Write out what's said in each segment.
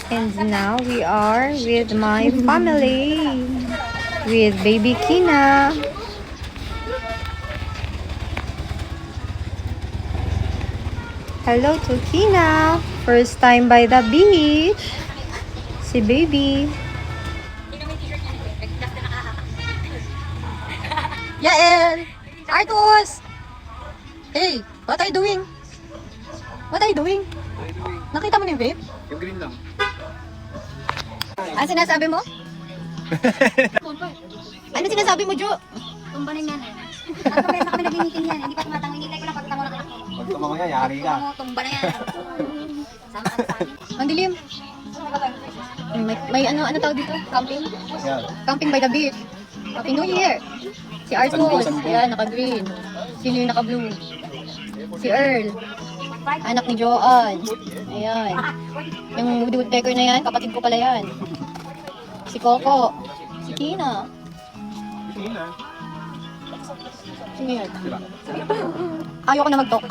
And now we are with my family. With baby Kina. Hello to Kina. First time by the beach. Si baby. Yael! Artus! Hey, what are you doing? What are you doing? Nakita mo na yung vape? Yung green lang. Ano sinasabi mo? Ano sinasabi mo, Jo? Tumbanin yan eh. At kami sa kami nag-meeting yan. Hindi pa tumatang. Hinintay ko lang pagtango ng anak ko. Pag tumango yan, yari ka. Tumba na yan. Sama ka sa akin. Ang dilim. May ano tawag dito? Camping? Yan. Camping by the beach. Happy New Year! Si Artus. Ayan, naka-green. Sino yung naka-blue? Si Earl. Anak ni Joanne. Ayan. Yung woodpecker na yan, kapatid ko pala yan. Si Coco. Si Kina. Sino yan? Ayaw ko na mag-talk.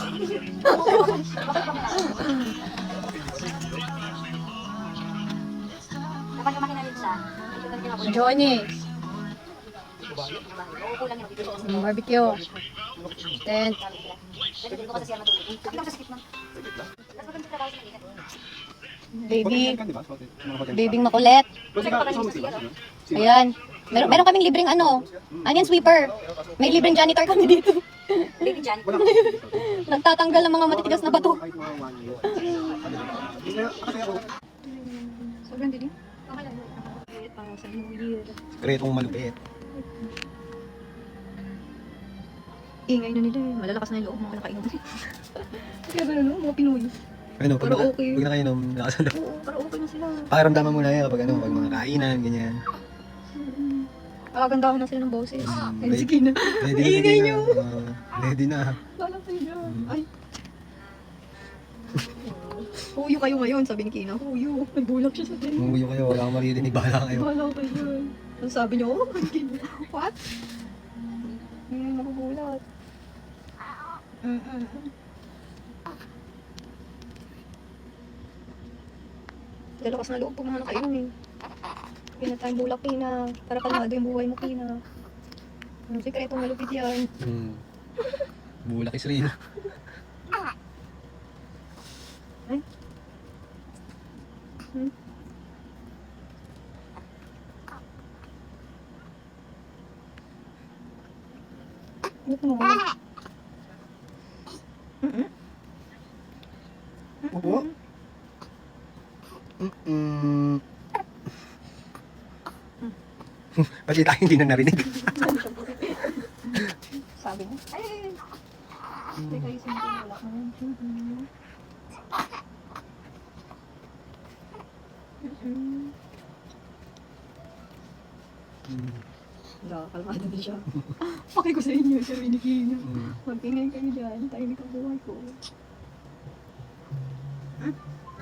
Kapag lumaki na rin siya, Si Johnny. uupo lang yun. Barbecue. Tent. Dito ko kasi siya matulog. Kapag lang sa skip na. Mas maganda trabaho sa kanila. Baby. Babing makulit. Ayan. Meron kaming libreng ano. Onion sweeper. May libreng janitor kami dito. Baby Jan. Nagtatanggal ng mga matitigas na bato. Sobrang dilim. Para sa New Year. Sekretong malupit. Ingay na nila eh. Malalakas na yung loob mga nakainom. Kaya ba na mga Pinoy? Ano, Pero okay. Pag nakainom, nakasalo. Oo, para okay na sila. Pakiramdaman mo na yan kapag pag mga kainan, ganyan. Nakagandahan na sila ng boses. Mm, Ay, sige na. Ready na, Ingay sige nyo. na. Ready na. Lalang tayo dyan. Ay. Huyo kayo ngayon, sabi ni Kina. Huyo. Nagbulak siya sa tayo. Umuyo kayo, wala kang maririnig, bahala kayo. Wala kayo dyan. Ang sabi niyo, oh, what? Ngayon magugulat. Lalakas na loob po mga nakainom eh. Kina tayong bulak, Kina. Para kalmado yung buhay mo, Kina. Ang sikretong malupit yan. Bulak is real. Ay. Ano mo? Opo. Kasi tayo hindi na narinig. Sabi mo? Ay! Hindi kayo simple wala ka. Kalmado na siya. Pakay ko sa inyo, sir, inigin niyo. Magtingay kayo dyan, tayo ang buhay ko.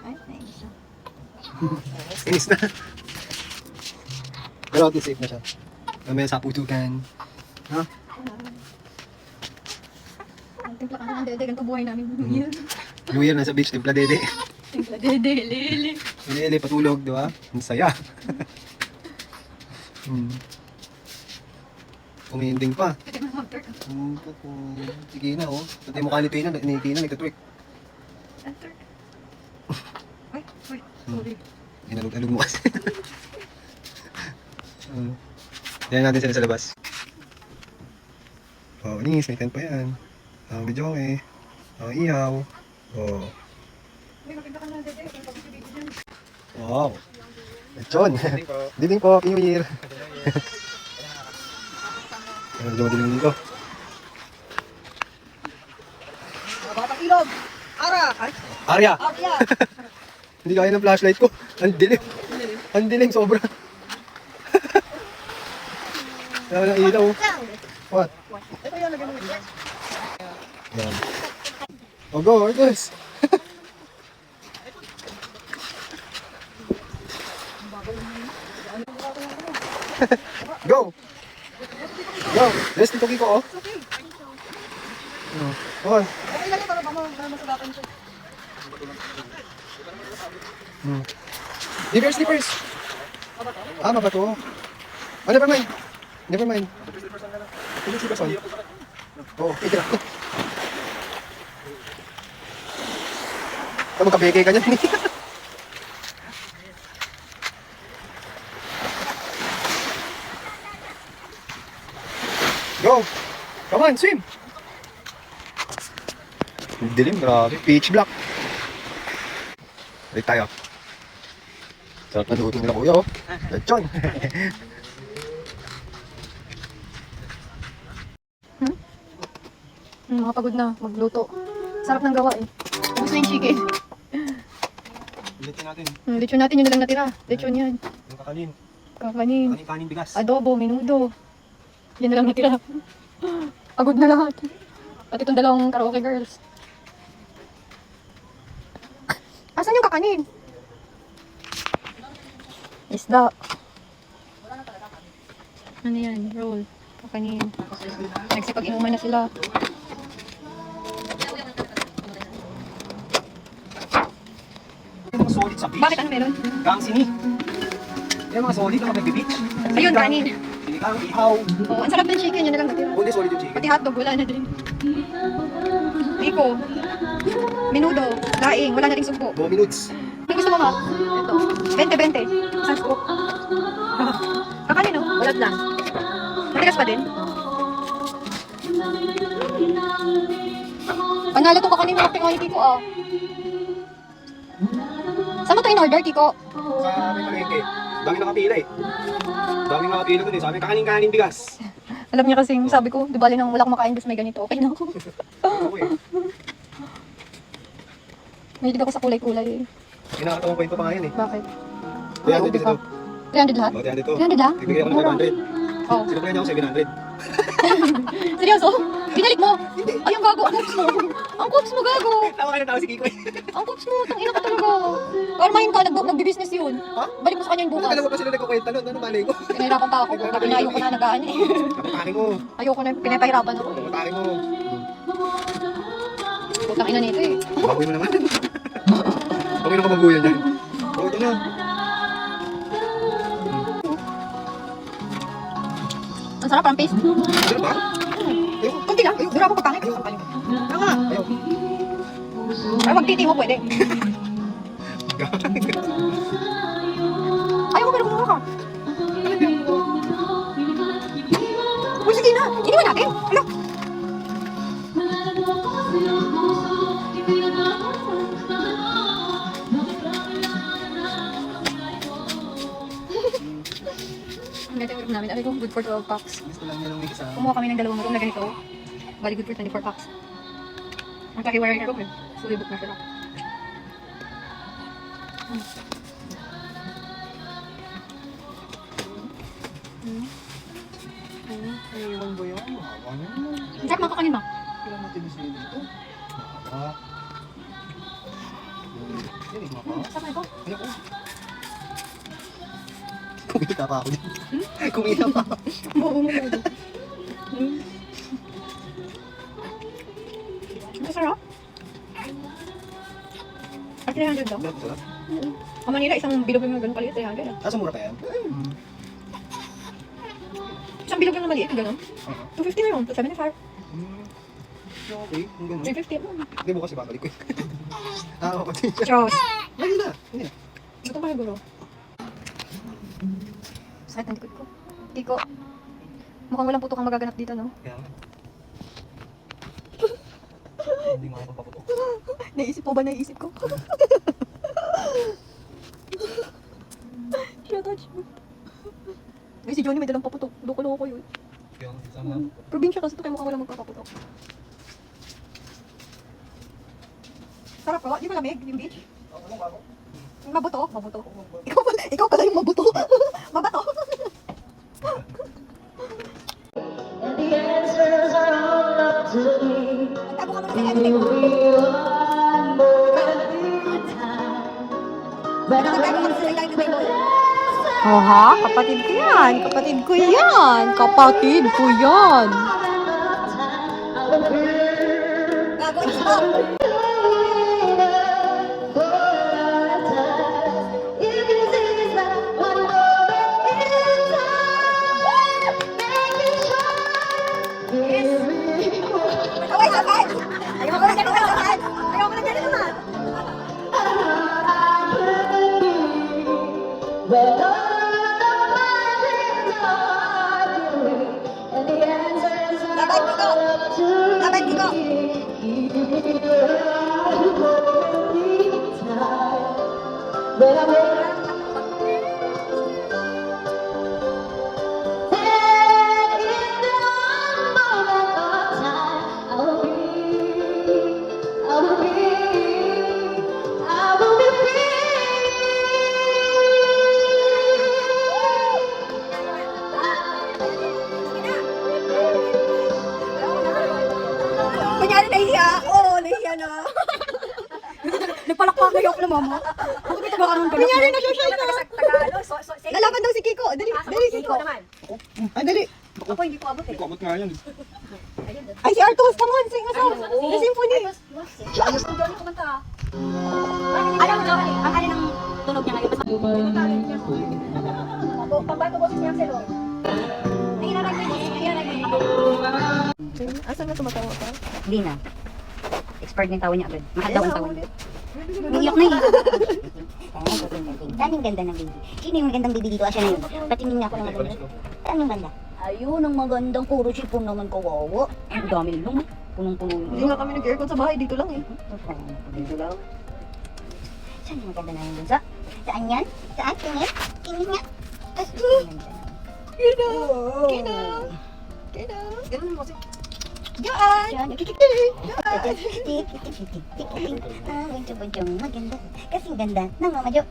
Ay, nice. Inis na. Pero okay, safe na siya. Mamaya sa putukan. Ha? Timpla ka na ng dede, ganito buhay namin. New Year. New Year, nasa beach, timpla dede. Timpla dede, lili. Lili, patulog, di ba? Ang saya. Uminding pa. Pwede mo mag-turk. Sige na, oh. Pati mukha ni Tina, nagtatwerk. Turk. Ay, sorry. Inalog-alog mo kasi. Tignan natin sila sa labas. Oh, inis, may tent pa yan. Video okay. Ihaw. Oh. May maganda ka na dede, kung pag-ibig dyan. Wow. Lechon. Diling po, New Year. Medyo madilim dito. Batang ilog! Ara! Ay, Arya! Arya! Hindi kaya ng flashlight ko. Ang dilim. Ang dilim, sobra. Wala ng ilaw. What? Ito yan, lagyan mo dyan. Yan. Oh, go, Argus. Go! Go! Rest dito Kiko, oh. Okay. Okay lang yun, para masulakan siya. Leave your slippers. Ah, mabato. Oh, never mind. Never mind. Leave your slippers on. Oo, pwede lang. Magkabigay ka niyan. Go! Come on, swim! Dilim, grabe. Pitch black. Balik tayo. Sarap na luto nila kuya, oh. Lechon. Makapagod na magluto. Sarap ng gawa eh. Ubus na yung chicken. Lechon natin. Lechon natin, yun na lang natira. Lechon yan. Yung kakanin. Kakanin. Kanin bigas. Adobo, menudo. Yan na lang natira. Pagod na lahat. At itong dalawang karaoke girls. Asan yung kakanin? Isda. Ano yan? Roll. Kakanin. Nagsipag-inuman na sila. Yung mga solid sa beach. Bakit? Ano meron? Gang sini. Yung mga solid na nag-beach. Ayun, kanin. Sinigang, ihaw. Oh, ang sarap ng chicken. Yan na lang natira. Only solid yung chicken. Pati hotdog, wala na din. Pico. Menudo. Daing. Wala na rin sugpo. 2 minutes. Ano gusto mo, ma? Ito. 20-20. Isang scoop. Kakanin, no? Walat lang. Matigas pa din. Panalo to kakanin mo. Tingnan ni Kiko, ah. Saan mo to in-order, Kiko? Sa may palengke. Dami nakapila eh. Dami nakapila dun eh. Sabi, kakanin bigas. Alam niya kasi, sabi ko, di bali nang wala kumakain kasi may ganito. Okay na ako. Ako eh. Mahilig ako sa kulay-kulay. Kinakatawa ko ito pa ngayon eh. Bakit? 300 dito. 300 lahat? O, 300 to. 300 lang? Bibigyan ako ng Mura. 500. Oh. Sino pa niya ako 700? Seryoso? Binalik mo? Ay, ang gago. Ang coops mo. Ang coops mo, gago. Tawa ka ng tao si Kiko eh. Ang coops mo. Tangina ka talaga. Karmahin ka. Nagbi-business yun. Ha? Balik mo sa kanya yung Ano bukas. dalawa pa sila nagkukwenta nun? Ano malay ko? Pinahirapan pa ako. Pinayo ko na nagaan eh. Kapatake mo. Ayoko na. Pinapahirapan ako. Kapatake mo. Putang ina nito eh. Baboy mo naman. Baboy na ka babuyan dyan. O, ito na. Ang sarap, parang paste. Ano ba? Ayoko. Kunti lang. Dura ako pagpangit. Ano nga? Ayoko. Ay, wag titi mo pwede. Ayaw mo, pero kumuha ka. Uy, sige na. Iniwan natin. Hala. Ang ganda yung ulam namin. Aray ko, good for 12 packs. Gusto lang niya nung may kasama. Kumuha kami ng dalawang room na ganito. Bali good for 24 packs. Ang takiwari na room eh. Fully book na sila. Ayun ba yun? Ano naman? Ang sarap mga kakanin mo. Kailan natin gusto nyo dito? Ah. Yan eh, mapa. Sarap na ito. Ayoko. Kumita pa ako dyan. Kumita pa ako. Oo, masyado. Ang sarap. At 300 daw. Ganun sarap. Ang Manila, isang bilog yung ganun kaliit, 300 ah. Ah, sa mura pa yan? Isang bilog lang na maliit, ganun. 250 na yun, 275. Okay, yung ganun. 350. Hindi, bukas ibabalik ko eh. Ah, oo, pati siya. Charles. Ay, yun na. Hindi na. Gusto pa siguro. Sakit ng likod ko. Tiko. Mukhang walang puto kang magaganap dito, no? Kaya nga. Hindi mo ako paputok. Naisip mo ba naisip ko? Siya touch me. Ay, si Johnny may dalang paputok. Loko-loko yun. Kaya nga, sama. Probinsya kasi ito kaya mukhang walang magpapaputok. Sarap ko. Di ba lamig yung beach? Mabuto? Mabuto. Ikaw pala yung mabuto. Mabato. Tago ka muna sa everything mo. Nakatago ka sa ilalim ng Bible. Oh ha? Kapatid ko yan. Kapatid ko yan. Kapatid ko yan. Gago, stop. You can see But all of my dreams are doing, and the answers are all up to me. But I'm waiting. And in the moment of time, I will be Kunyari nahiya. Oo, nahiya na. Nagpalakpak kayo ako na mama. Bakit may taga-aroon ka na? Kunyari na siya na. Lalaban daw si Kiko. Dali, dali Kiko. Ay, dali. Ako hindi ko abot eh. Abot nga yan. Ay, si Artos, come on, sing us out. The symphony. Ayos ko doon kumanta. Alam mo daw, ang alin ng tunog niya ngayon. Pambato boses niya ang selo. Asan na tumatawa ka? Hindi na. Expired na yung tawa niya agad. Mahal daw ang tawa niya. Umiyak na eh. Daming ganda ng baby. Sino yung magandang baby dito? Asya na yun. Patingin nga ako ng maganda. Saan yung banda? Ayun, ang magandang puro sipon naman kawawa. Ang dami nilong. Punong-puno Hindi nga kami nag-aircon sa bahay, dito lang eh. Dito lang. Saan yung maganda na yung bunso? Saan yan? Saan? Tingin? Tingin nga. Kina! Kina! Kina! Ganun mo kasi. Diyan! Diyan! Bunso-bunsong maganda. Kasing ganda ng Mama Jo.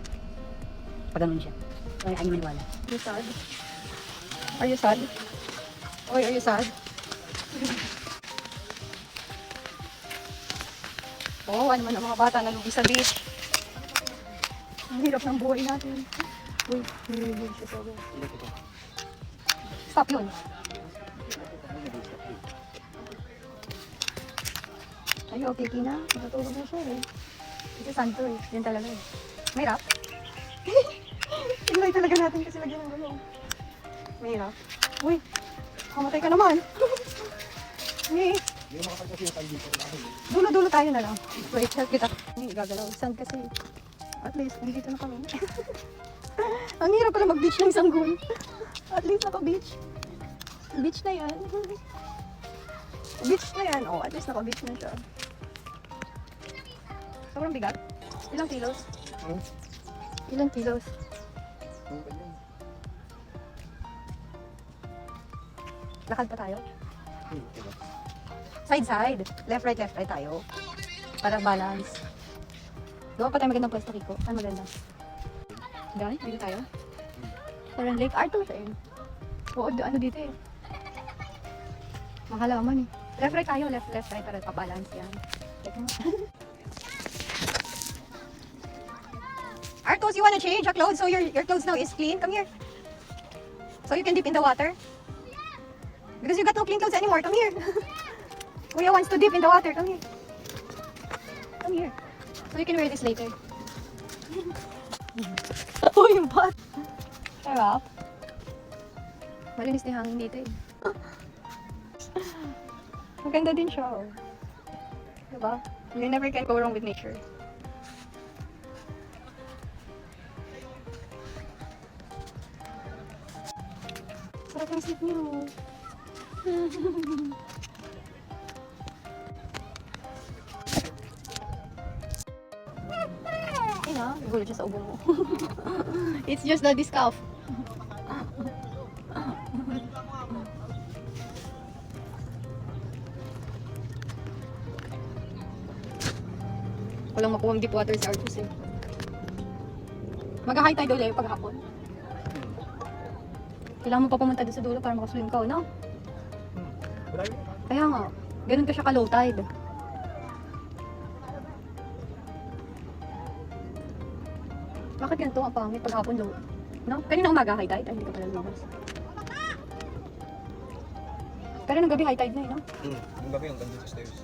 Pag ganun siya. Ayaw niyo maniwala. You sad? Are you sad? Oy, are you sad? Oo, ano man ang mga bata na lugi sa beach. Ang hirap ng buhay natin. Uy, nililibig siya sa ulo. Stop yun. Ay, okay, Kina. Natutulog na siya eh. Kasi santo eh. Yan talaga eh. May rap? Tinlay talaga natin kasi lagyan ng gulong. May rap? Uy, kamatay ka naman. Hey, Hindi mo makapag kasi yung tayo dito. dulo-dulo tayo na lang. Wait, help kita. Hindi, gagalaw. Sand kasi. At least, nandito na kami. Ang hirap pala mag-beach ng Sanggol. At least naka-beach. Beach na yan. Beach na yan. Oh, at least naka-beach na siya. Sobrang bigat. Ilang kilos? Hmm? Ilang kilos? Lakad pa tayo? Side-side. Left-right tayo. Para balance. Gawa pa tayo magandang pwesto, Kiko. Saan maganda? Dahil, dito tayo. Parang Lake Arthur eh. Oo, ano dito eh. Makalaman eh. Left-right tayo, left-right para pa-balance yan. Artos, you wanna change your clothes so your clothes now is clean? Come here. So you can dip in the water. Because you got no clean clothes anymore. Come here. Kuya wants to dip in the water. Come here. Come here. So you can wear this later. Oh, yung pot. Sarap. Malinis na yung hangin dito eh. Maganda din siya. Oh. Diba? You never can go wrong with nature. Sarap yung sleep niyo. Ayun ah, gulat siya sa ubo mo. It's just the discalf. Walang makuha ang deep water sa Artus eh. Mag-high tide ulit paghapon. Kailangan mo pa pumunta doon sa dulo para makaswim ka, no? Kaya nga, ganun ka siya ka-low tide. Bakit ganito ang pangit paghapon low? No? Kanina umaga high tide, ay hindi ka pala lumabas. Pero nung gabi high tide na eh, no? Yung gabi yung ganda sa stairs.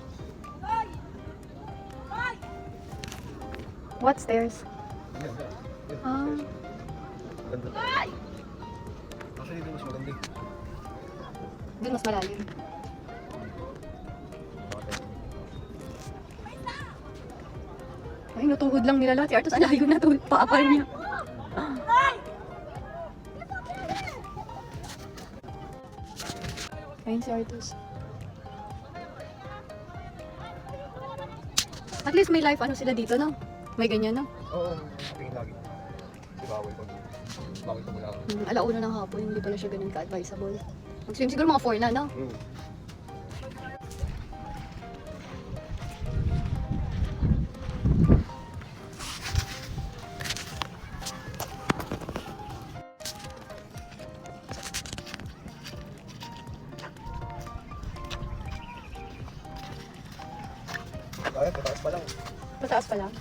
What stairs? Yan. Ah, Ganda. Actually, dito mas maganda. doon mas malalim. Ay, nutuhod lang nila lahat. Si Artus, alayo na tuhod pa niya. Ayun si Artus. At least may life ano sila dito, no? May ganyan, no? Oo, tingin lagi. Si bawal pag mula ako. Alauna ng hapon, hindi pala siya ganun ka-advisable. Mag-swim siguro mga 4 na, no? Kaya, pataas pa lang. Mataas pa lang.